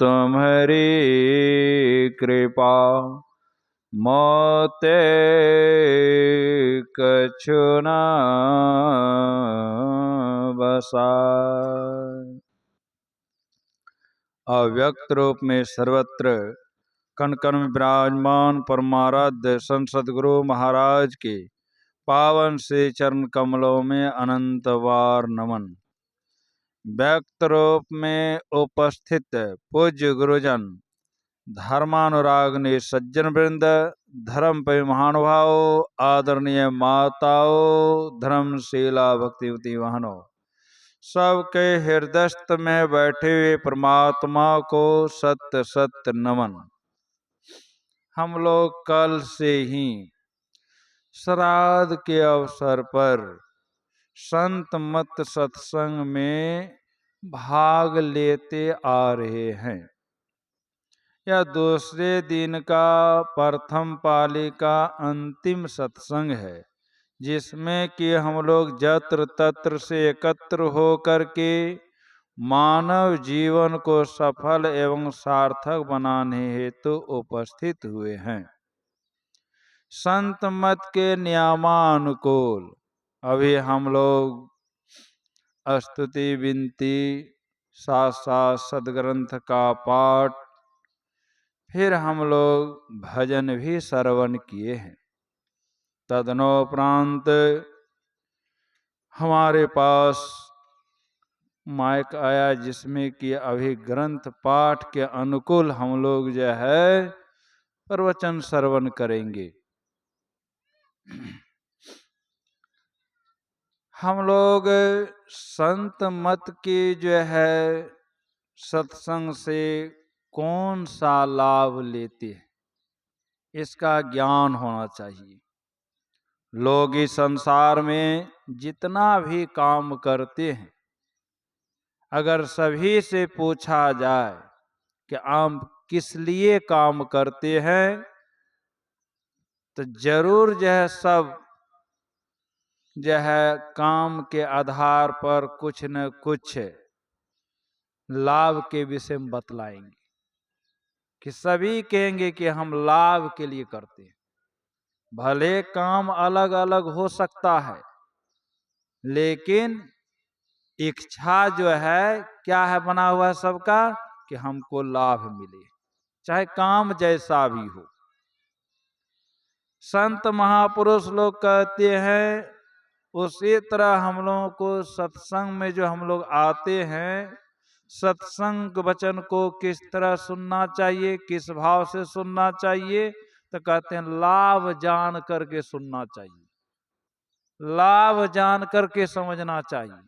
तुम्हारी कृपा मोते कछु न बसाए। अव्यक्त रूप में सर्वत्र कण कण में विराजमान परमाराध्य संत सद्गुरु महाराज के पावन से चरण कमलों में अनंत बार नमन। व्यक्त रूप में उपस्थित पूज्य गुरुजन, धर्मानुरागनी सज्जन वृंद, धर्म पे महानुभाव, आदरणीय माताओं, धर्मशीला भक्तिवती बहनों, सबके हृदयस्थ में बैठे हुए परमात्मा को सत्य सत्य नमन। हम लोग कल से ही श्राद्ध के अवसर पर संत मत सत्संग में भाग लेते आ रहे हैं। यह दूसरे दिन का प्रथम पाली का अंतिम सत्संग है, जिसमें कि हम लोग जत्र तत्र से एकत्र होकर के मानव जीवन को सफल एवं सार्थक बनाने हेतु उपस्थित हुए हैं। संत मत के नियमानुकूल अभी हम लोग स्तुति विनती, साथ साथ सदग्रंथ का पाठ, फिर हम लोग भजन भी श्रवण किए हैं। तदनोपरांत हमारे पास माइक आया, जिसमें कि अभी ग्रंथ पाठ के अनुकूल हम लोग जो है प्रवचन श्रवण करेंगे। हम लोग संत मत के जो है सत्संग से कौन सा लाभ लेते हैं, इसका ज्ञान होना चाहिए। लोग इस संसार में जितना भी काम करते हैं, अगर सभी से पूछा जाए कि आप किस लिए काम करते हैं, तो जरूर जो है सब जो है काम के आधार पर कुछ न कुछ लाभ के विषय में बतलाएंगे, कि सभी कहेंगे कि हम लाभ के लिए करते हैं। भले काम अलग अलग हो सकता है, लेकिन इच्छा जो है क्या है बना हुआ है सबका, कि हमको लाभ मिले, चाहे काम जैसा भी हो। संत महापुरुष लोग कहते हैं, उसी तरह हम लोगों को सत्संग में जो हम लोग आते हैं, सत्संग वचन को किस तरह सुनना चाहिए, किस भाव से सुनना चाहिए, तो कहते हैं लाभ जान करके सुनना चाहिए, लाभ जान करके समझना चाहिए।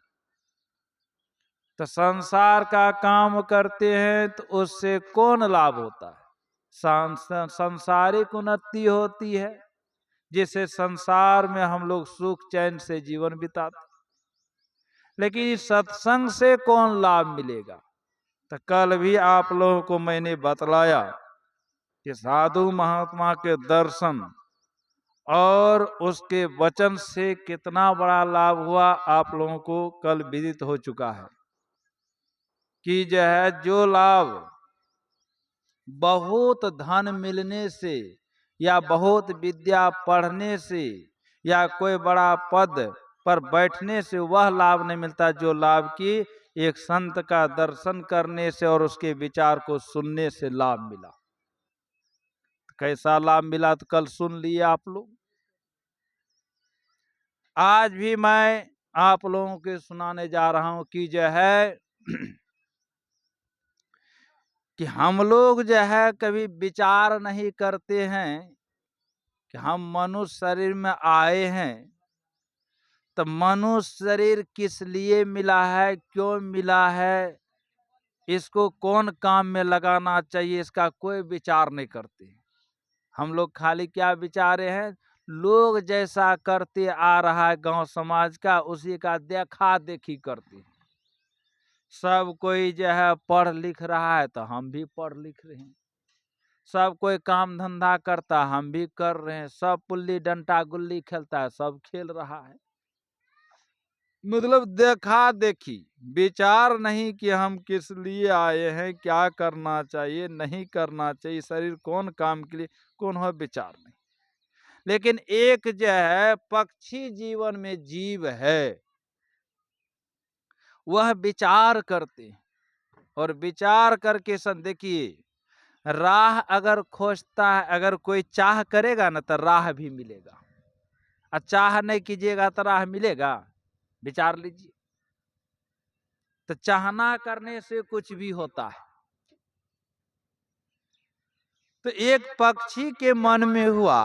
तो संसार का काम करते हैं तो उससे कौन लाभ होता है? सांसारिक उन्नति होती है, जिससे संसार में हम लोग सुख चैन से जीवन बिताते। लेकिन इस सत्संग से कौन लाभ मिलेगा? तो कल भी आप लोगों को मैंने बतलाया कि साधु महात्मा के दर्शन और उसके वचन से कितना बड़ा लाभ हुआ, आप लोगों को कल विदित हो चुका है। कि जो है जो लाभ बहुत धन मिलने से या बहुत विद्या पढ़ने से या कोई बड़ा पद पर बैठने से वह लाभ नहीं मिलता, जो लाभ की एक संत का दर्शन करने से और उसके विचार को सुनने से लाभ मिला। कैसा लाभ मिला तो कल सुन लिए आप लोग। आज भी मैं आप लोगों के सुनाने जा रहा हूं कि जो है कि हम लोग जो है कभी विचार नहीं करते हैं कि हम मनुष्य शरीर में आए हैं, तो मनुष्य शरीर किस लिए मिला है, क्यों मिला है, इसको कौन काम में लगाना चाहिए, इसका कोई विचार नहीं करते। हम लोग खाली क्या विचारे हैं, लोग जैसा करते आ रहा है गांव समाज का, उसी का देखा देखी करते हैं। सब कोई जो है पढ़ लिख रहा है तो हम भी पढ़ लिख रहे हैं, सब कोई काम धंधा करता है हम भी कर रहे हैं, सब पुल्ली डंटा गुल्ली खेलता है सब खेल रहा है। मतलब देखा देखी, विचार नहीं कि हम किस लिए आए हैं, क्या करना चाहिए, नहीं करना चाहिए, शरीर कौन काम के लिए, कौन हो, विचार नहीं। लेकिन एक जो है पक्षी जीवन में जीव है, वह विचार करते हैं और विचार करके देखिए, राह अगर खोजता है, अगर कोई चाह करेगा ना तो राह भी मिलेगा, और चाह नहीं कीजिएगा तो राह मिलेगा? विचार लीजिए। तो चाहना करने से कुछ भी होता है। तो एक पक्षी के मन में हुआ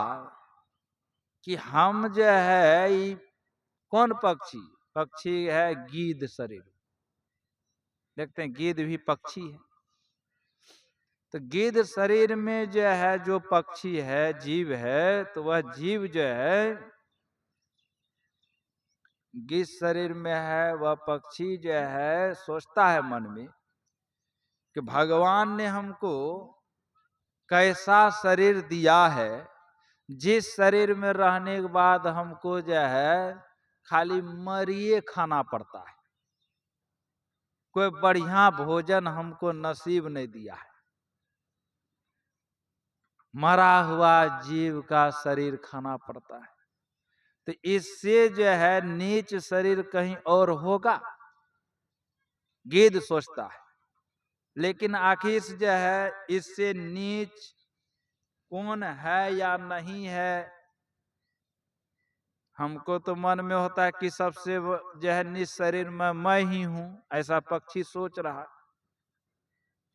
कि हम जो है, कौन पक्षी? पक्षी है गीध शरीर। देखते हैं गीध भी पक्षी है। तो गीध शरीर में जो है, जो पक्षी है, जीव है, तो वह जीव जो है गीध शरीर में है, वह पक्षी जो है सोचता है मन में कि भगवान ने हमको कैसा शरीर दिया है, जिस शरीर में रहने के बाद हमको जो है खाली मरिए खाना पड़ता है, कोई बढ़िया भोजन हमको नसीब नहीं दिया है, मरा हुआ जीव का शरीर खाना पड़ता है। तो इससे जो है नीच शरीर कहीं और होगा, गिद्ध सोचता है। लेकिन आखिर जो है इससे नीच कौन है या नहीं है, हमको तो मन में होता है कि सबसे जो है नीच शरीर में मैं ही हूं, ऐसा पक्षी सोच रहा है,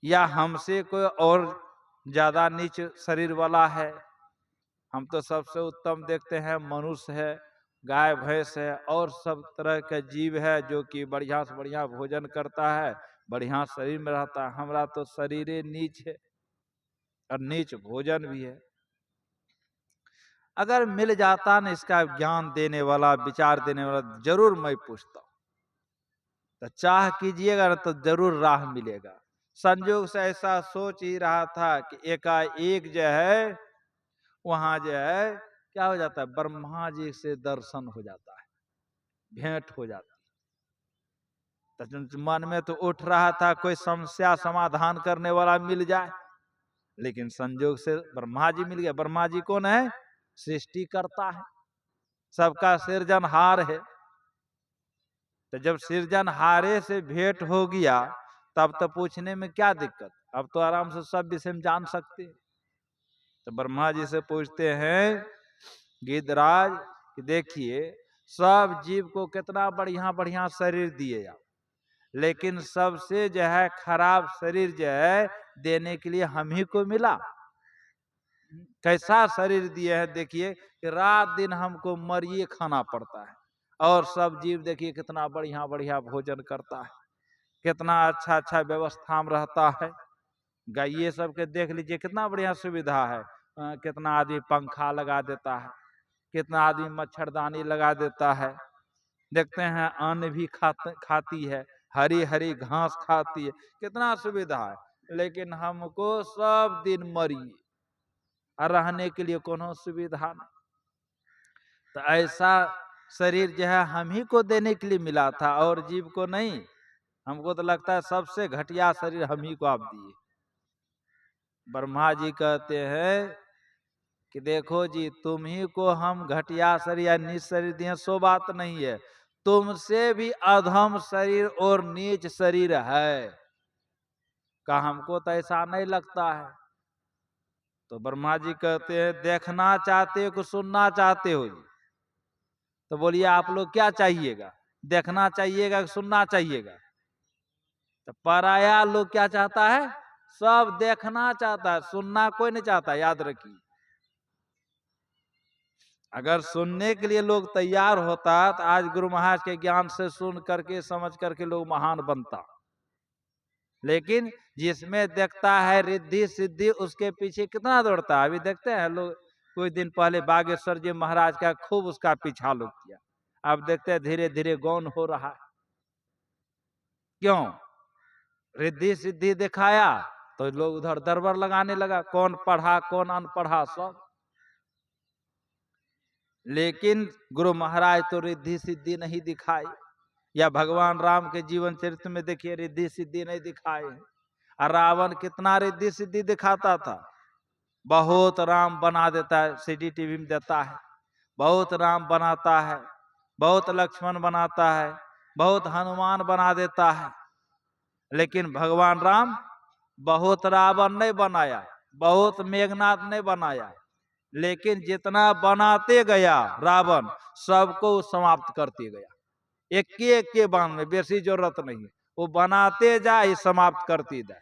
या हमसे कोई और ज्यादा नीच शरीर वाला है। हम तो सबसे उत्तम देखते हैं मनुष्य है, गाय भैंस है, और सब तरह के जीव है जो कि बढ़िया से बढ़िया भोजन करता है, बढ़िया शरीर में रहता है। हमारा तो शरीर नीच है और नीच भोजन भी है। अगर मिल जाता ना इसका ज्ञान देने वाला, विचार देने वाला, जरूर मैं पूछता। तो चाह कीजिएगा ना तो जरूर राह मिलेगा। संयोग से ऐसा सोच ही रहा था कि एकाएक जो है वहां जो है क्या हो जाता है, ब्रह्मा जी से दर्शन हो जाता है, भेंट हो जाती है। तो मन में तो उठ रहा था कोई समस्या समाधान करने वाला मिल जाए, लेकिन संयोग से ब्रह्मा जी मिल गया। ब्रह्मा जी कौन है? सृष्टि करता है, सबका सृजनहार है। तो जब सृजनहारे से भेंट हो गया तब तो पूछने में क्या दिक्कत, अब तो आराम से सब विषय में जान सकते हैं। तो ब्रह्मा जी से पूछते हैं गिद्धराज कि देखिए सब जीव को कितना बढ़िया बढ़िया शरीर दिए आप, लेकिन सबसे जो है खराब शरीर जो है देने के लिए हम ही को मिला। कैसा शरीर दिए है, देखिए कि रात दिन हमको मरिए खाना पड़ता है, और सब जीव देखिए कितना बढ़िया बढ़िया भोजन करता है, कितना अच्छा अच्छा व्यवस्था में रहता है। गाइए सबके देख लीजिए कितना बढ़िया सुविधा है। कितना आदमी पंखा लगा देता है, कितना आदमी मच्छरदानी लगा देता है। देखते हैं अन्न भी खाती है, हरी हरी घास खाती है, कितना सुविधा है। लेकिन हमको सब दिन मरिए और रहने के लिए कोनो सुविधा नहीं। तो ऐसा शरीर जो है हम ही को देने के लिए मिला था और जीव को नहीं। हमको तो लगता है सबसे घटिया शरीर हम ही को आप दिए। ब्रह्मा जी कहते हैं कि देखो जी तुम ही को हम घटिया शरीर या नीच शरीर दिए, सो बात नहीं है, तुमसे भी अधम शरीर और नीच शरीर है, का हमको तो ऐसा नहीं लगता है। तो ब्रह्मा जी कहते हैं देखना चाहते हो कि सुनना चाहते हो जी? तो बोलिए आप लोग क्या चाहिएगा, देखना चाहिएगा कि सुनना चाहिएगा? तो पराया लोग क्या चाहता है, सब देखना चाहता है, सुनना कोई नहीं चाहता। याद रखिए, अगर सुनने के लिए लोग तैयार होता तो आज गुरु महाराज के ज्ञान से सुन करके समझ करके लोग महान बनता। लेकिन जिसमें देखता है रिद्धि सिद्धि, उसके पीछे कितना दौड़ता है। अभी देखते हैं लोग, कुछ दिन पहले बागेश्वर जी महाराज का खूब उसका पीछा लोग किया, अब देखते हैं धीरे धीरे गौन हो रहा है। क्यों? रिद्धि सिद्धि दिखाया तो लोग उधर दरबार लगाने लगा, कौन पढ़ा कौन अनपढ़ा सब। लेकिन गुरु महाराज तो रिद्धि सिद्धि नहीं दिखाई, या भगवान राम के जीवन चरित्र में देखिए रिद्धि सिद्धि नहीं दिखाए हैं। और रावण कितना रिद्धि सिद्धि दिखाता था। बहुत राम बना देता है, सीडी टीवी में देता है, बहुत राम बनाता है, बहुत लक्ष्मण बनाता है, बहुत हनुमान बना देता है। लेकिन भगवान राम बहुत रावण नहीं बनाया, बहुत मेघनाथ नहीं बनाया, लेकिन जितना बनाते गया रावण सबको समाप्त करते गया। एक के बाण में, बेसी जरूरत नहीं, वो बनाते जाए समाप्त करती जाए,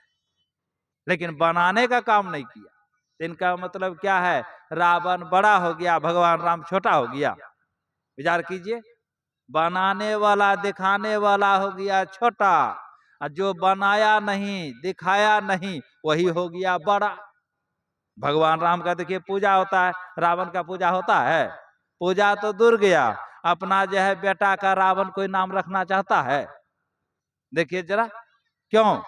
लेकिन बनाने का काम नहीं किया। इनका मतलब क्या है? रावण बड़ा हो गया, भगवान राम छोटा हो गया। विचार कीजिए, बनाने वाला दिखाने वाला हो गया छोटा, और जो बनाया नहीं दिखाया नहीं वही हो गया बड़ा। भगवान राम का देखिए पूजा होता है, रावण का पूजा होता है? पूजा तो दूर गया, अपना जो है बेटा का रावण कोई नाम रखना चाहता है? देखिए जरा, क्यों?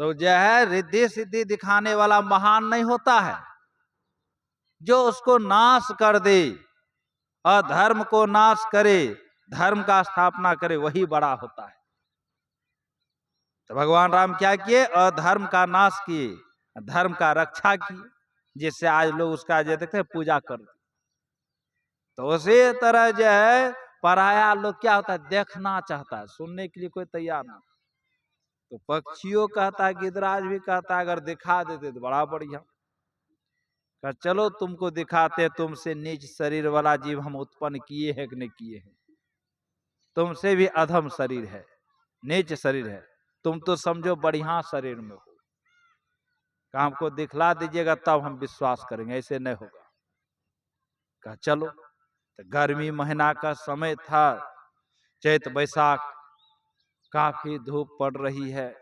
तो जो है रिद्धि सिद्धि दिखाने वाला महान नहीं होता है, जो उसको नाश कर दे, अधर्म को नाश करे, धर्म का स्थापना करे, वही बड़ा होता है। तो भगवान राम क्या किए? अधर्म का नाश किए, धर्म का रक्षा किए, जिससे आज लोग उसका जो देखते हैं पूजा करते। तो उसी तरह जो है पराया लोग क्या होता है? देखना चाहता है, सुनने के लिए कोई तैयार नहीं। तो पक्षियों कहता है, गिदराज भी कहता है, अगर दिखा देते तो बड़ा बढ़िया। चलो तुमको दिखाते, तुमसे नीच शरीर वाला जीव हम उत्पन्न किए हैं कि नहीं किए हैं? तुमसे भी अधम शरीर है, नीच शरीर है, तुम तो समझो बढ़िया शरीर में हो। हमको दिखला दीजिएगा तब हम विश्वास करेंगे, ऐसे नहीं होगा। कहा चलो। तो गर्मी महीना का समय था, चैत बैसाख, काफी धूप पड़ रही है।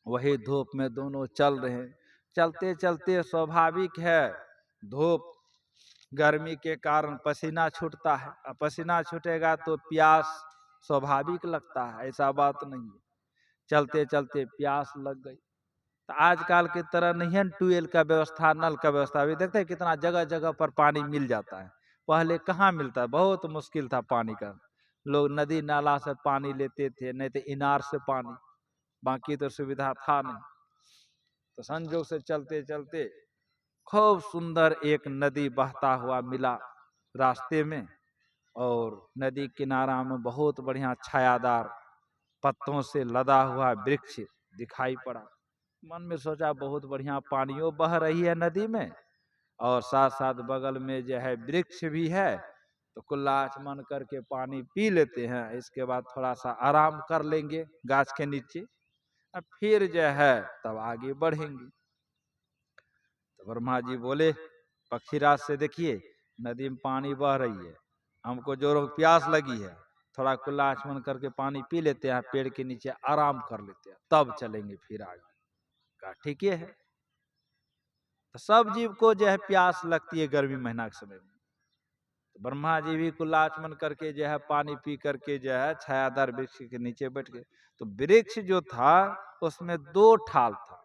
वही धूप में दोनों चल रहे हैं। चलते चलते स्वाभाविक है, धूप गर्मी के कारण पसीना छूटता है, और पसीना छूटेगा तो प्यास स्वाभाविक लगता है, ऐसा बात नहीं है। चलते चलते प्यास लग गई। तो आजकल की तरह नहीं है ट्यूबवेल का व्यवस्था, नल का व्यवस्था। अभी देखते हैं कितना जगह जगह पर पानी मिल जाता है, पहले कहाँ मिलता है, बहुत मुश्किल था पानी का। लोग नदी नाला से पानी लेते थे, नहीं तो इनार से पानी, बाकी तो सुविधा था नहीं। तो संजोग से चलते चलते खूब सुंदर एक नदी बहता हुआ मिला रास्ते में, और नदी किनारा में बहुत बढ़िया छायादार पत्तों से लदा हुआ वृक्ष दिखाई पड़ा। मन में सोचा बहुत बढ़िया पानियों बह रही है नदी में, और साथ साथ बगल में जो है वृक्ष भी है, तो कुल्ला आचमन करके पानी पी लेते हैं, इसके बाद थोड़ा सा आराम कर लेंगे गाछ के नीचे, अब फिर जो है तब आगे बढ़ेंगे। तो ब्रह्मा जी बोले पक्षीराज से, देखिए नदी में पानी बह रही है, हमको जोरों प्यास लगी है, थोड़ा कुल्ला आचमन करके पानी पी लेते हैं, पेड़ के नीचे आराम कर लेते हैं, तब चलेंगे फिर आगे। कहा ठीक है। तो सब जीव को जो है प्यास लगती है गर्मी महीना के समय में। तो ब्रह्मा जी भी कुल्ला आचमन करके जो है पानी पी करके जो है छायादार वृक्ष के नीचे बैठ गए। तो वृक्ष जो था उसमें दो ठाल था,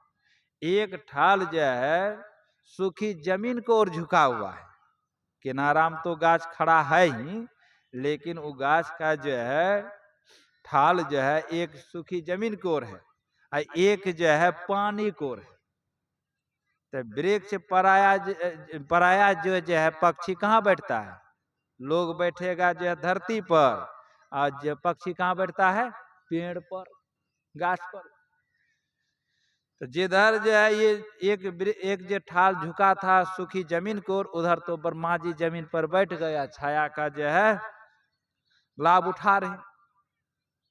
एक ठाल जो है सूखी जमीन को ओर झुका हुआ है, किनारा में तो गाछ खड़ा है ही, लेकिन वो गाछ का जो है ठाल जो है एक सूखी जमीन की ओर है, और एक जो है पानी की ओर है। तो वृक्ष पराया जो है पक्षी कहाँ बैठता है? लोग बैठेगा जो है धरती पर, और जो पक्षी कहाँ बैठता है? पेड़ पर, गाछ पर। तो जिधर जो है ये एक जो ठाल झुका था सूखी जमीन को, उधर तो ब्रह्मा जी जमीन पर बैठ गया, छाया का जो है लाभ उठा रहे।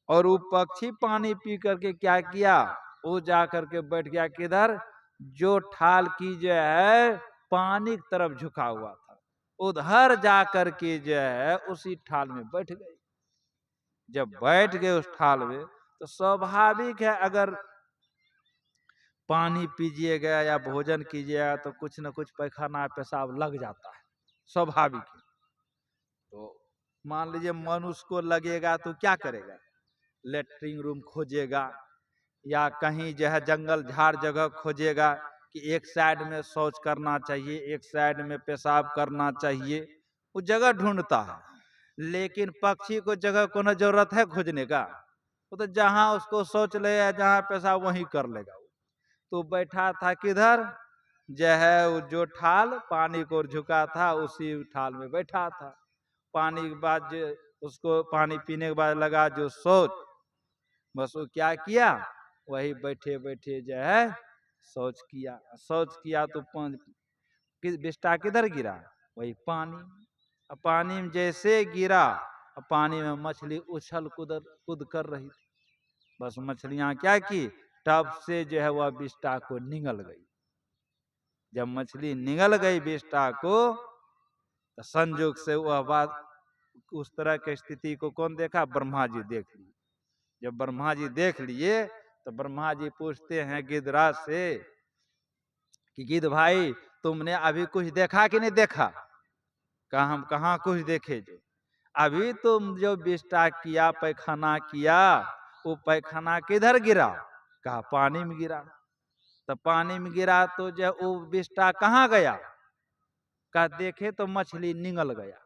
और वो पक्षी पानी पी करके क्या किया, वो जा करके बैठ गया किधर? जो ठाल की जो है पानी की तरफ झुका हुआ था, उधर जा करके जो है उसी ठाल में बैठ गए। जब बैठ गए उस ठाल में, तो स्वाभाविक है अगर पानी पीजिएगा या भोजन कीजिएगा तो कुछ न कुछ पैखाना पेशाब लग जाता है, स्वाभाविक है। तो मान लीजिए मनुष्य को लगेगा तो क्या करेगा? लेटरिंग रूम खोजेगा, या कहीं जो है जंगल झाड़ जगह खोजेगा कि एक साइड में शौच करना चाहिए, एक साइड में पेशाब करना चाहिए, वो जगह ढूंढता है। लेकिन पक्षी को जगह को न जरूरत है खोजने का, वो तो जहां उसको सोच ले या जहां पैसा वहीं कर लेगा। तो बैठा था किधर, जो है वो जो ठाल पानी को झुका था उसी ठाल में बैठा था। पानी के बाद जो उसको पानी पीने के बाद लगा जो सोच, बस वो क्या किया, वही बैठे बैठे जो है शौच किया। शौच किया तो बिष्टा किधर गिरा, वही पानी। अब पानी में जैसे गिरा, पानी में मछली उछल कूद कूद कर रही थी। बस मछलियां क्या की, टब से जो है वह बिष्टा को निगल गई। जब मछली निगल गई बिष्टा को, तो संयोग से वह बात, उस तरह की स्थिति को कौन देखा, ब्रह्मा जी देख लिए। जब ब्रह्मा जी देख लिए तो ब्रह्मा जी पूछते हैं गिद्धराज से कि गिद्ध भाई तुमने अभी कुछ देखा कि नहीं देखा। कहा हम कहाँ कुछ देखे, जो अभी तुम जो विष्टा किया पैखाना किया, वो पैखाना किधर गिरा, कहा पानी में गिरा। तो पानी में गिरा तो जो वो विष्टा कहाँ गया, कहा देखे तो मछली निगल गया।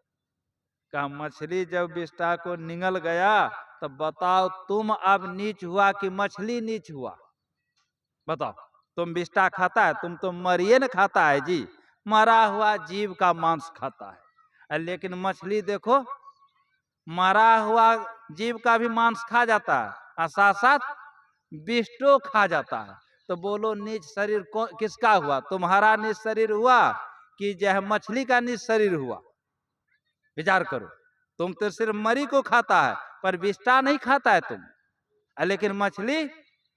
कहा मछली जब विष्टा को निगल गया, तो बताओ तुम अब नीच हुआ कि मछली नीच हुआ, बताओ। तुम विष्टा खाता है, तुम तो मरिए न खाता है जी, मरा हुआ जीव का मांस खाता है। लेकिन मछली देखो, मरा हुआ जीव का भी मांस खा जाता है और साथ साथ विष्टो खा जाता है। तो बोलो नीच शरीर किसका हुआ, तुम्हारा नीच शरीर हुआ कि जो मछली का नीच शरीर हुआ। विचार करो, तुम तो सिर्फ मरी को खाता है पर विष्टा नहीं खाता है तुम। लेकिन मछली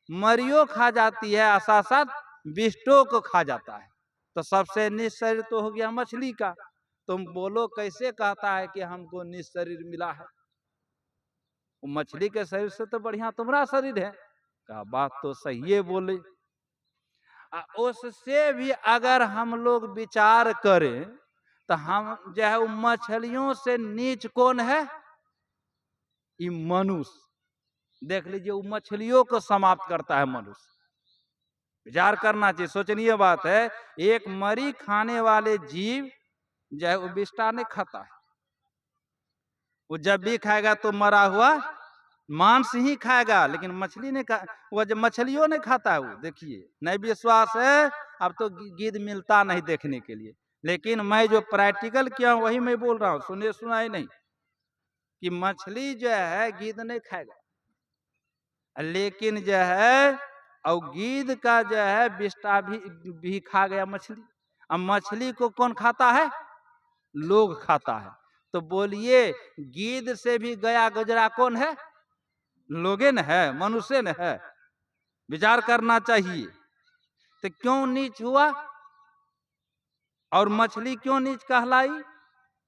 मरियो खा जाती है, साथ साथ विष्टो को खा जाता है। तो सबसे नीच शरीर तो हो गया मछली का। तुम बोलो कैसे कहता है कि हमको नीच शरीर मिला है, वो मछली के शरीर से तो बढ़िया तुम्हारा शरीर है। कहा बात तो सही है बोले। उससे भी अगर हम लोग विचार करें तो हम जो है मछलियों से नीच कौन है, ये मनुष्य। देख लीजिए वो मछलियों को समाप्त करता है मनुष्य। विचार करना चाहिए, सोचनीय बात है। एक मरी खाने वाले जीव जो है वो विष्टा नहीं खाता है, वो जब भी खाएगा तो मरा हुआ मांस ही खाएगा, लेकिन मछली नहीं खा, वो जब मछलियों नहीं खाता है वो। देखिए नहीं विश्वास है, अब तो गिद्ध मिलता नहीं देखने के लिए, लेकिन मैं जो प्रैक्टिकल किया हूं वही मैं बोल रहा हूं, सुने सुना ही नहीं, कि मछली जो है गिद्ध नहीं खाएगा, लेकिन जो है और गिद्ध का जो है बिष्टा भी खा गया मछली। अब मछली को कौन खाता है, लोग खाता है। तो बोलिए गिद्ध से भी गया गुजरा कौन है, लोगे न है, मनुष्य न है। विचार करना चाहिए। तो क्यों नीच हुआ और मछली क्यों नीच कहलाई।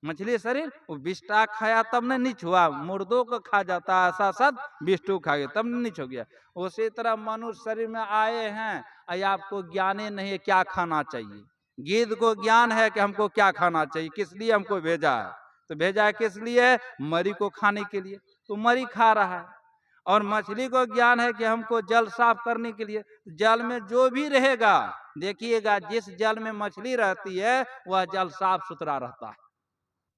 मछली शरीर वो बिष्टा खाया तब न नीच हुआ, मुर्दों को खा जाता है, साथ साथ बिष्टू खा गया तब नीच हो गया। उसी तरह मनुष्य शरीर में आए हैं, आपको ज्ञान नहीं है क्या खाना चाहिए। गिद्ध को ज्ञान है कि हमको क्या खाना चाहिए, किस लिए हमको भेजा है, तो भेजा है किस लिए, मरी को खाने के लिए, तो मरी खा रहा है। और मछली को ज्ञान है कि हमको जल साफ करने के लिए, जल में जो भी रहेगा, देखिएगा जिस जल में मछली रहती है वह जल साफ सुथरा रहता है।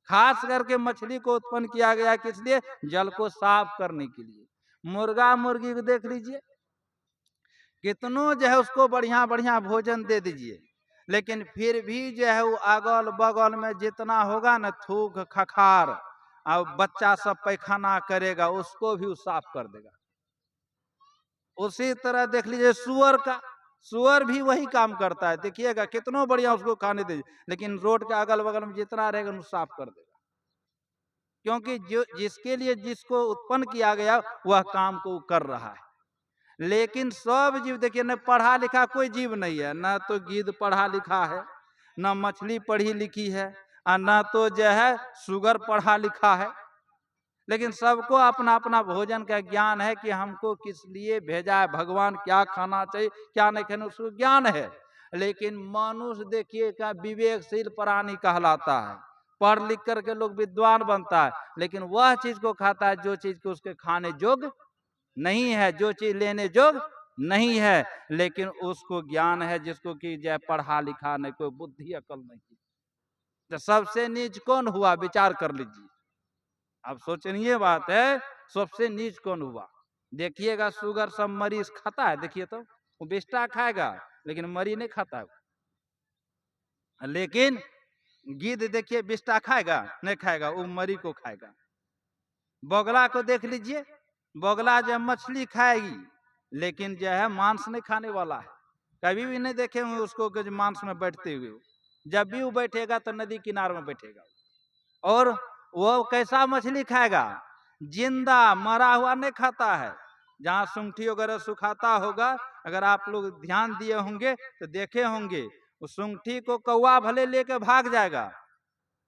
खास करके मछली को उत्पन्न किया गया किस लिए, जल को साफ करने के लिए। मुर्गा मुर्गी को देख लीजिए, कितनों जो है उसको बढ़िया बढ़िया भोजन दे दीजिए, लेकिन फिर भी जो है वो अगल बगल में जितना होगा ना थूक खखार और बच्चा सब पैखाना करेगा, उसको भी वो साफ कर देगा। उसी तरह देख लीजिए सुअर का, सुअर भी वही काम करता है। देखिएगा कितनों बढ़िया उसको खाने दीजिए, लेकिन रोड के अगल बगल में जितना रहेगा वो साफ कर देगा, क्योंकि जो जिसके लिए जिसको उत्पन्न किया गया वह काम को कर रहा है। लेकिन सब जीव देखिए, न पढ़ा लिखा कोई जीव नहीं है, न तो गिद्ध पढ़ा लिखा है, न मछली पढ़ी लिखी है, और न तो जो है सुगर पढ़ा लिखा है। लेकिन सबको अपना अपना भोजन का ज्ञान है कि हमको किस लिए भेजा है, भगवान क्या खाना चाहिए क्या नहीं खाना, उसको ज्ञान है। लेकिन मनुष्य देखिए का विवेकशील प्राणी कहलाता है, पढ़ लिख करके लोग विद्वान बनता है, लेकिन वह चीज को खाता है जो चीज को उसके खाने योग्य नहीं है, जो चीज लेने योग्य नहीं है। लेकिन उसको ज्ञान है जिसको कि जय पढ़ा लिखा नहीं, कोई बुद्धि अकल नहीं। तो सबसे नीच कौन हुआ, विचार कर लीजिए। अब सोचनीय बात है, सबसे नीच कौन हुआ? देखिएगा शुगर सब मरीज खाता है, देखिए तो वो बिस्टा खाएगा लेकिन मरी नहीं खाता है। लेकिन गिद्ध देखिए बिस्टा खाएगा नहीं खाएगा, वो मरी को खाएगा। बगला को देख लीजिए, बगला जो मछली खाएगी लेकिन जो है मांस नहीं खाने वाला है। कभी भी नहीं देखे हुए उसको कि मांस में बैठते हुए। जब भी वो बैठेगा तो नदी किनारे में बैठेगा। और वो कैसा मछली खाएगा? जिंदा, मरा हुआ नहीं खाता है। जहाँ सूंठी वगैरह सुखाता होगा, अगर आप लोग ध्यान दिए होंगे तो देखे होंगे, उस सूंठी को कौवा भले लेके भाग जाएगा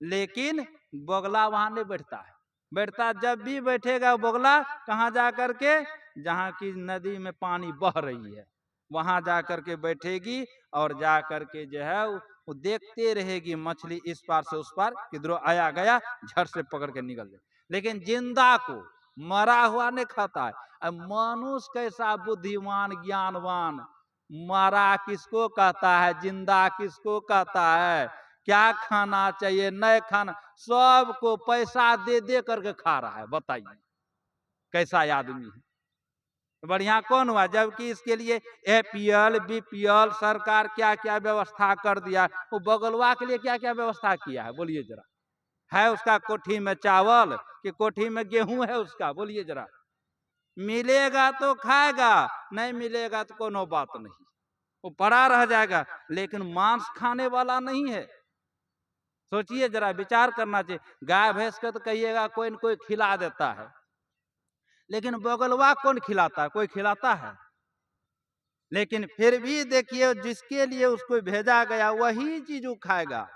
लेकिन बगला वहां नहीं बैठता है। बैठता जब भी बैठेगा बगला कहाँ जा करके? जहाँ की नदी में पानी बह रही है वहां जा करके बैठेगी और जा करके जो है वो देखते रहेगी मछली इस पार से उस पार किधरों आया गया, झट से पकड़ के निकल जाए। लेकिन जिंदा को, मरा हुआ नहीं खाता है। अब मनुष्य कैसा बुद्धिमान ज्ञानवान, मरा किसको कहता है, जिंदा किसको कहता है, क्या खाना चाहिए नहीं खाना, सबको पैसा दे दे करके खा रहा है। बताइए कैसा आदमी है? बढ़िया कौन हुआ? जबकि इसके लिए एपीएल बीपीएल सरकार क्या क्या व्यवस्था कर दिया, वो बगलवा के लिए क्या क्या व्यवस्था किया है बोलिए जरा। है उसका कोठी में चावल कि कोठी में गेहूं है उसका? बोलिए जरा। मिलेगा तो खाएगा, नहीं मिलेगा तो कोनो बात नहीं, वो पड़ा रह जाएगा। लेकिन मांस खाने वाला नहीं है। सोचिए जरा, विचार करना चाहिए। गाय भैंस का तो कहिएगा कोई न कोई खिला देता है, लेकिन बगलवा कौन खिलाता है? कोई खिलाता है? लेकिन फिर भी देखिए जिसके लिए उसको भेजा गया वही चीज वो खाएगा,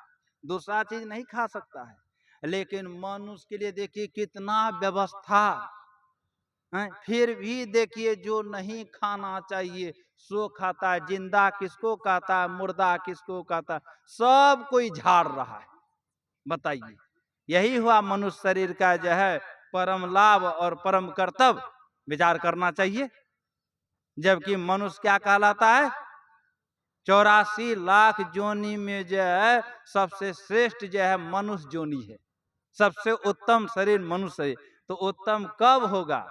दूसरा चीज नहीं खा सकता है। लेकिन मनुष्य के लिए देखिए कितना व्यवस्था है। फिर भी देखिए जो नहीं खाना चाहिए सो खाता है। जिंदा किसको कहता है, मुर्दा किसको कहता है, सब कोई झाड़ रहा है। बताइए, यही हुआ मनुष्य शरीर का जो है परम लाभ और परम कर्तव्य। विचार करना चाहिए। जबकि मनुष्य क्या कहलाता है? 84 लाख जोनी में जो है सबसे श्रेष्ठ जो है मनुष्य जोनी है। सबसे उत्तम शरीर मनुष्य है। तो उत्तम कब होगा?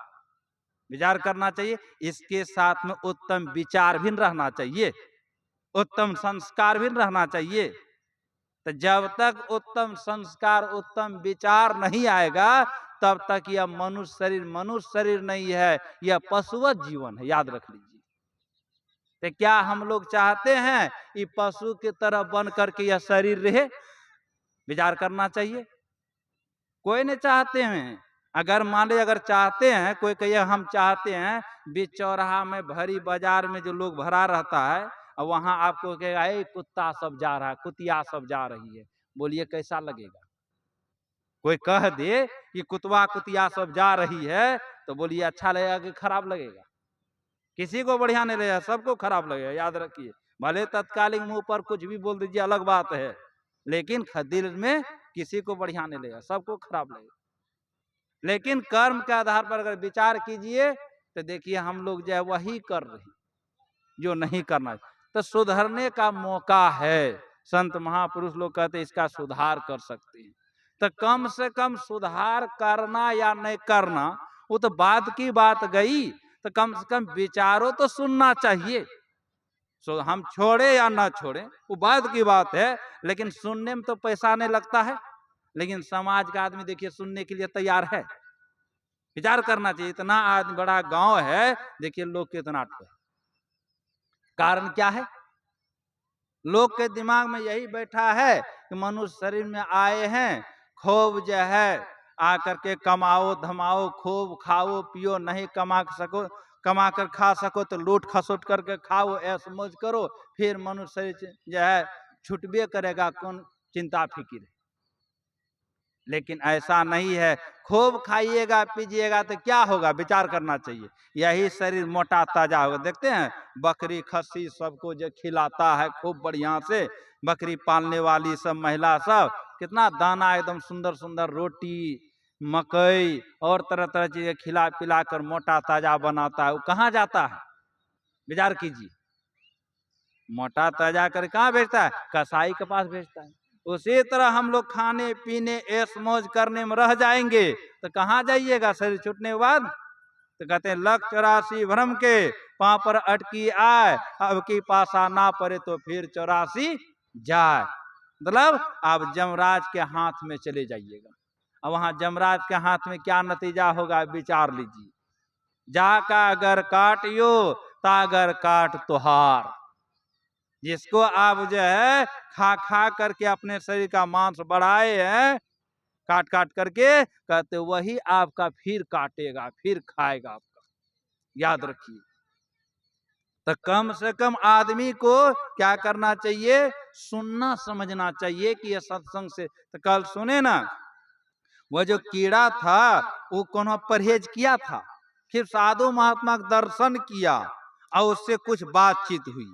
विचार करना चाहिए। इसके साथ में उत्तम विचार भी रहना चाहिए, उत्तम संस्कार भी रहना चाहिए। तो जब तक उत्तम संस्कार उत्तम विचार नहीं आएगा तब तक यह मनुष्य शरीर नहीं है, यह पशुवत जीवन है। याद रख लीजिए। तो क्या हम लोग चाहते हैं कि पशु की तरह बन करके यह शरीर रहे? विचार करना चाहिए। कोई नहीं चाहते हैं। अगर मान लीजिए अगर चाहते हैं, कोई कहिए हम चाहते हैं, बीच चौराहा में भरी बाजार में जो लोग भरा रहता है और वहां आपको कहेगा ए कुत्ता सब जा रहा है, कुतिया सब जा रही है, बोलिए कैसा लगेगा? कोई कह दे कि कुतवा कुतिया सब जा रही है तो बोलिए अच्छा लगेगा कि खराब लगेगा? किसी को बढ़िया नहीं लगेगा, सबको खराब लगेगा। याद रखिए, भले तत्कालिक मुंह पर कुछ भी बोल दीजिए अलग बात है, लेकिन दिल में किसी को बढ़िया नहीं लगेगा, सबको खराब लगेगा। लेकिन कर्म के आधार पर अगर विचार कीजिए तो देखिए हम लोग जो है वही कर रहे हैं जो नहीं करना। तो सुधरने का मौका है। संत महापुरुष लोग कहते हैं इसका सुधार कर सकते हैं। तो कम से कम सुधार करना या नहीं करना वो तो बाद की बात गई। तो कम से कम विचारों तो सुनना चाहिए। हम छोड़े या ना छोड़े वो बाद की बात है, लेकिन सुनने में तो पैसा नहीं लगता है। लेकिन समाज का आदमी देखिए सुनने के लिए तैयार है। विचार करना चाहिए। इतना आदमी बड़ा गांव है, देखिए लोग कितना ठो है। कारण क्या है? लोग के दिमाग में यही बैठा है कि मनुष्य शरीर में आए हैं, खूब जो है आकर के कमाओ धमाओ, खूब खाओ पियो, नहीं कमा कर खा सको तो लूट खसोट करके खाओ, ऐश मौज करो, फिर मनुष्य शरीर जो है छुटबे करेगा, कौन चिंता फिक्र। लेकिन ऐसा नहीं है। खूब खाइएगा पीजिएगा तो क्या होगा? विचार करना चाहिए। यही शरीर मोटा ताजा होगा। देखते हैं बकरी खस्सी सबको जो खिलाता है खूब बढ़िया से, बकरी पालने वाली सब महिला सब कितना दाना एकदम सुंदर सुंदर रोटी मकई और तरह तरह चीजें खिला पिला कर मोटा ताजा बनाता है। वो कहाँ जाता है? विचार कीजिए। मोटा ताजा कर कहाँ भेजता है? कसाई के पास भेजता है। उसी तरह हम लोग खाने पीने ऐश मौज करने में रह जाएंगे तो कहाँ जाइएगा शरीर छूटने के बाद? तो कहते हैं लख 84 भ्रम के पाँव पर अटकी आए, अब की पासा ना पड़े तो फिर 84 जाए। मतलब आप जमराज के हाथ में चले जाइएगा। अब वहां जमराज के हाथ में क्या नतीजा होगा विचार लीजिए। जाका अगर काटियो तागर काट तुहार। जिसको आप जो है खा खा करके अपने शरीर का मांस बढ़ाए हैं, काट काट करके, कहते वही आपका फिर काटेगा, फिर खाएगा आपका। याद रखिए। तो कम से कम आदमी को क्या करना चाहिए? सुनना समझना चाहिए कि ये सत्संग से। तो कल सुने ना, वह जो कीड़ा था वो कौन परहेज किया था, फिर साधु महात्मा का दर्शन किया और उससे कुछ बातचीत हुई,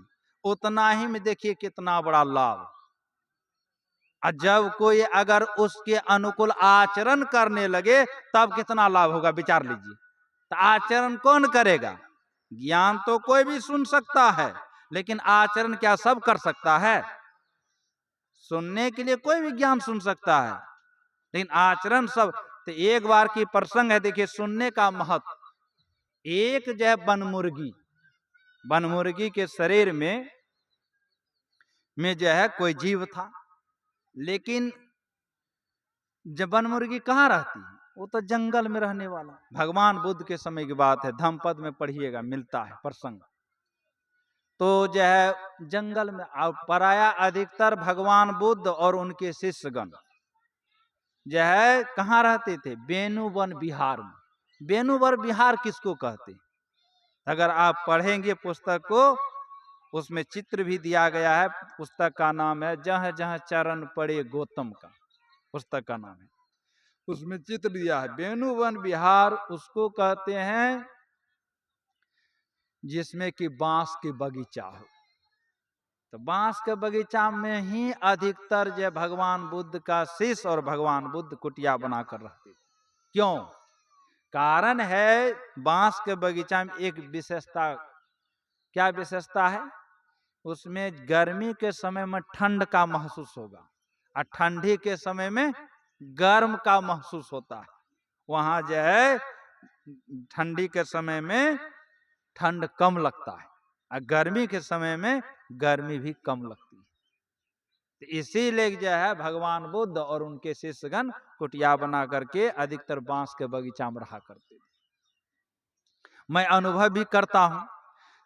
उतना ही में देखिए कितना बड़ा लाभ। जब कोई अगर उसके अनुकूल आचरण करने लगे तब कितना लाभ होगा, विचार लीजिए। तो आचरण कौन करेगा? ज्ञान तो कोई भी सुन सकता है, लेकिन आचरण क्या सब कर सकता है? सुनने के लिए कोई भी ज्ञान सुन सकता है, लेकिन आचरण सब। तो एक बार की प्रसंग है, देखिए सुनने का महत्व। एक जो है बनमुर्गी के शरीर में जो है कोई जीव था, लेकिन जब बनमुर्गी कहाँ रहती है? वो तो जंगल में रहने वाला। भगवान बुद्ध के समय की बात है, धम्मपद में पढ़िएगा, मिलता है प्रसंग। तो जो है जंगल में पराया अधिकतर भगवान बुद्ध और उनके शिष्यगण जो है कहाँ रहते थे? बेनुवन बिहार में। बेनुवन बिहार किसको कहते? अगर आप पढ़ेंगे पुस्तक को, उसमें चित्र भी दिया गया है। पुस्तक का नाम है जहाँ जहाँ चरण पड़े गौतम का, पुस्तक का नाम है। उसमें चित्र दिया है बेनुवन बिहार। उसको कहते हैं जिसमें कि बांस के बगीचा हो। तो बांस के बगीचा में ही अधिकतर जो भगवान बुद्ध का शिष्य और भगवान बुद्ध कुटिया बनाकर रहते थे। क्यों? कारण है बांस के बगीचा में एक विशेषता। क्या विशेषता है? उसमें गर्मी के समय में ठंड का महसूस होगा और ठंडी के समय में गर्म का महसूस होता है। वहां जो है ठंडी के समय में ठंड कम लगता है और गर्मी के समय में गर्मी भी कम लगती है। तो इसीलिए जो है भगवान बुद्ध और उनके शिष्यगण कुटिया बना करके अधिकतर बांस के बगीचा में रहा करते थे। मैं अनुभव भी करता हूं,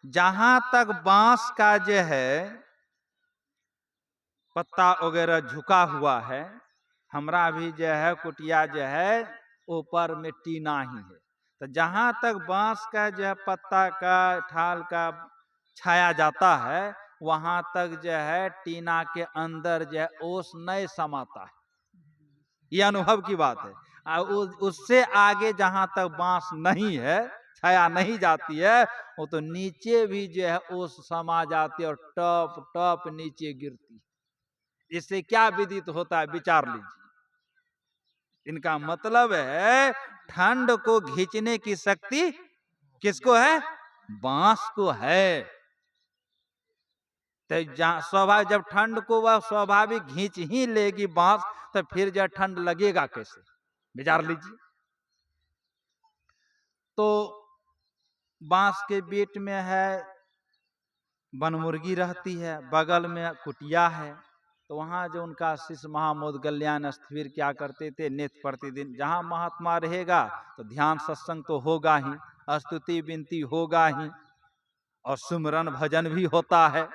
जहां तक बांस का जो है पत्ता वगैरह झुका हुआ है, हमरा भी जो है कुटिया जो है ऊपर में टीना ही है। तो जहां तक बांस का जो है पत्ता का ठाल का छाया जाता है, वहां तक जो है टीना के अंदर जो है ओस नहीं समाता है। यह अनुभव की बात है। उससे आगे जहां तक बांस नहीं है, छाया नहीं जाती है, वो तो नीचे भी जो है ओस समा जाती है और टप टप नीचे गिरती है। इससे क्या विदित होता है, विचार लीजिए। इनका मतलब है ठंड को खींचने की शक्ति किसको है? बांस को है। तो स्वाभाविक जब ठंड को वह स्वाभाविक खींच ही लेगी बांस, तो फिर जब ठंड लगेगा कैसे, विचार लीजिए। तो बांस के बीच में है बनमुर्गी रहती है, बगल में कुटिया है। तो वहां जो उनका शिष्य महामोदगल्याण स्थविर क्या करते थे, नित्य प्रतिदिन जहां महात्मा रहेगा तो ध्यान सत्संग तो होगा ही, स्तुति विनती होगा ही, और सुमरन भजन भी होता है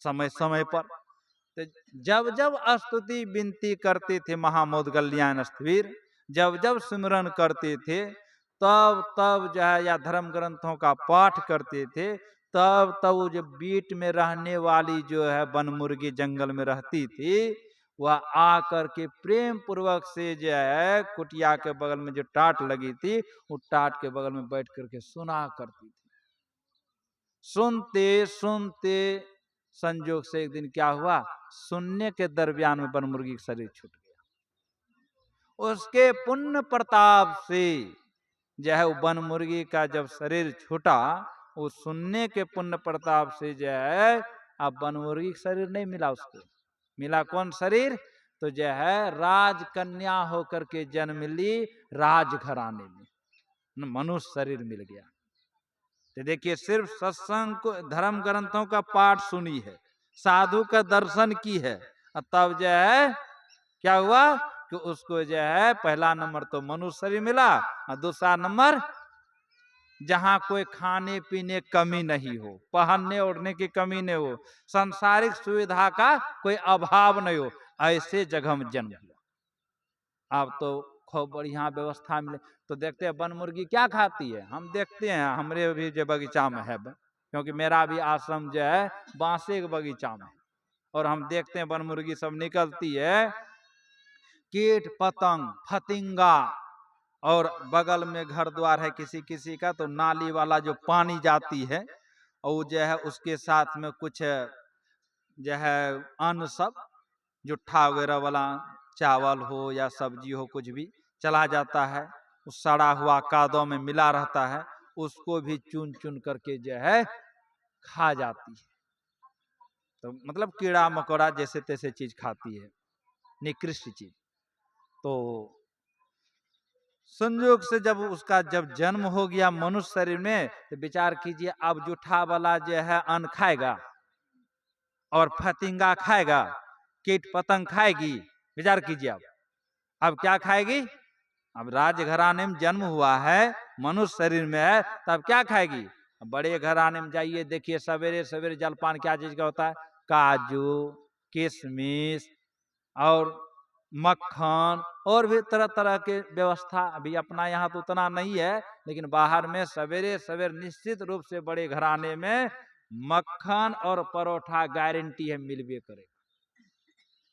समय समय पर। तो जब जब स्तुति विनती करते थे महामोदगल्याण स्थविर, जब जब सिमरन करते थे, तब तब जो है या धर्म ग्रंथों का पाठ करते थे, तब तब वो जो बीट में रहने वाली जो है बनमुर्गी जंगल में रहती थी, वह आकर के प्रेम पूर्वक से जो है कुटिया के बगल में जो टाट लगी थी, वो टाट के बगल में बैठ करके सुना करती थी। सुनते सुनते संजोग से एक दिन क्या हुआ, सुनने के दरमियान में बनमुर्गी का शरीर छूट गया। उसके पुण्य प्रताप से जो है वो बनमुर्गी का जब शरीर छूटा, वो सुनने के पुण्य प्रताप से जो है अब बनमुर्गी का शरीर नहीं मिला उसको, मिला कौन शरीर? तो जो है राजकन्या होकर के जन्म ली राजघराने में, मनुष्य शरीर मिल गया। तो देखिए सिर्फ सत्संग को, धर्म ग्रंथों का पाठ सुनी है, साधु का दर्शन की है, तब जो है क्या हुआ कि उसको जो है पहला नंबर तो मनुष्य शरीर मिला, और दूसरा नंबर जहां कोई खाने पीने कमी नहीं हो, पहनने ओढ़ने की कमी नहीं हो, सांसारिक सुविधा का कोई अभाव नहीं हो, ऐसे जगह में जन्म हुआ। अब तो खूब बढ़िया व्यवस्था मिले। तो देखते हैं वन मुर्गी क्या खाती है, हम देखते हैं, हमारे भी जो बगीचा में है, क्योंकि मेरा भी आश्रम जो है बांसे के बगीचा में, और हम देखते हैं वन मुर्गी सब निकलती है, कीट पतंग फतिंगा, और बगल में घर द्वार है किसी किसी का, तो नाली वाला जो पानी जाती है, और जो है उसके साथ में कुछ जो है अन्न सब, जुट्ठा वगैरह वाला चावल हो या सब्जी हो, कुछ भी चला जाता है, उस सड़ा हुआ कादों में मिला रहता है, उसको भी चुन चुन करके जो है खा जाती है। तो मतलब कीड़ा मकोड़ा जैसे तैसे चीज खाती है, निकृष्ट चीज। तो संयोग से जब उसका जब जन्म हो गया मनुष्य शरीर में, तो विचार कीजिए अब जुठा वाला जो है अन्न खाएगा, और फतिंगा खाएगा, कीट पतंग खाएगी, विचार कीजिए अब क्या खाएगी? अब राजघराने में जन्म हुआ है, मनुष्य शरीर में है, तब क्या खाएगी? बड़े घराने में जाइए, देखिए सवेरे सवेरे जलपान क्या चीज का होता है? काजू, किशमिश और मक्खन, और भी तरह तरह के व्यवस्था। अभी अपना यहाँ तो उतना नहीं है, लेकिन बाहर में सवेरे सवेरे निश्चित रूप से बड़े घराने में मक्खन और परोठा गारंटी है, मिलवे करे।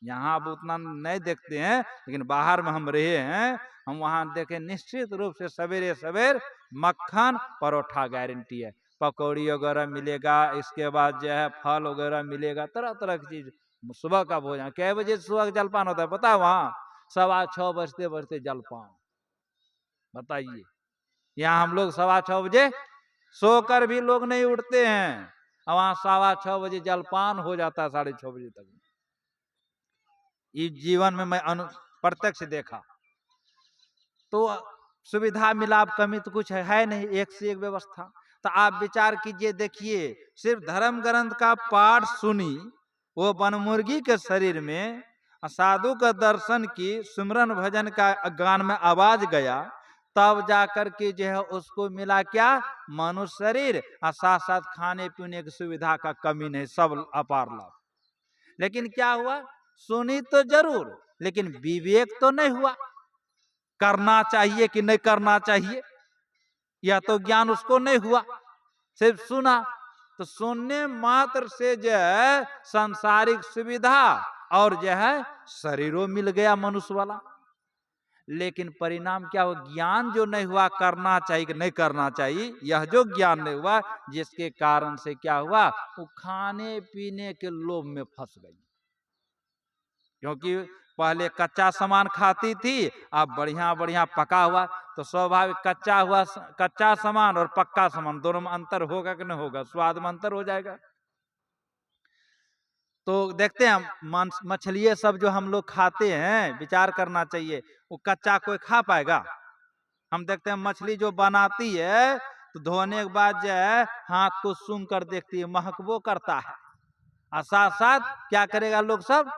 यहाँ अब उतना नहीं देखते हैं, लेकिन बाहर में हम रहे हैं, हम वहां देखे निश्चित रूप से सवेरे सवेरे मक्खन परोठा गारंटी है, पकौड़ी वगैरह मिलेगा, इसके बाद जो है फल वगैरह मिलेगा, तरह तरह की चीज। सुबह का भोजन कै बजे सुबह का जलपान होता है पता है? वहां 6:15 बजते बजते जलपान। बताइए, यहाँ हम लोग 6:15 बजे सोकर भी लोग नहीं उठते हैं, और वहां 6:15 बजे जलपान हो जाता है 6:30 बजे तक। इस जीवन में मैं प्रत्यक्ष देखा। तो सुविधा मिला, अब कमी तो कुछ है नहीं, एक से एक व्यवस्था। तो आप विचार कीजिए, देखिए सिर्फ धर्म ग्रंथ का पाठ सुनी, वो बनमुर्गी के शरीर में साधु का दर्शन की, सिमरन भजन का गान में आवाज गया, तब जाकर के जो है उसको मिला क्या? मनुष्य शरीर, और साथ साथ खाने पीने की सुविधा का कमी नहीं, सब अपार लाभ। लेकिन क्या हुआ? सुनी तो जरूर, लेकिन विवेक तो नहीं हुआ, करना चाहिए कि नहीं करना चाहिए, या तो ज्ञान उसको नहीं हुआ, सिर्फ सुना। तो सुनने मात्र से जो है सांसारिक सुविधा और जो है शरीरों मिल गया मनुष्य वाला, लेकिन परिणाम क्या हुआ? ज्ञान जो नहीं हुआ, करना चाहिए कि नहीं करना चाहिए, यह जो ज्ञान नहीं हुआ, जिसके कारण से क्या हुआ? वो खाने पीने के लोभ में फंस गई, क्योंकि पहले कच्चा सामान खाती थी, अब बढ़िया बढ़िया पका हुआ। तो स्वाभाविक कच्चा सामान और पक्का सामान दोनों में अंतर होगा कि नहीं होगा? स्वाद में अंतर हो जाएगा। तो देखते हैं मछलियाँ सब जो हम लोग खाते हैं, विचार करना चाहिए, वो कच्चा कोई खा पाएगा? हम देखते हैं मछली जो बनाती है, तो धोने के बाद जो है हाथ को सूंघ कर देखती है, महकबो करता है, और साथ साथ क्या करेगा लोग सब?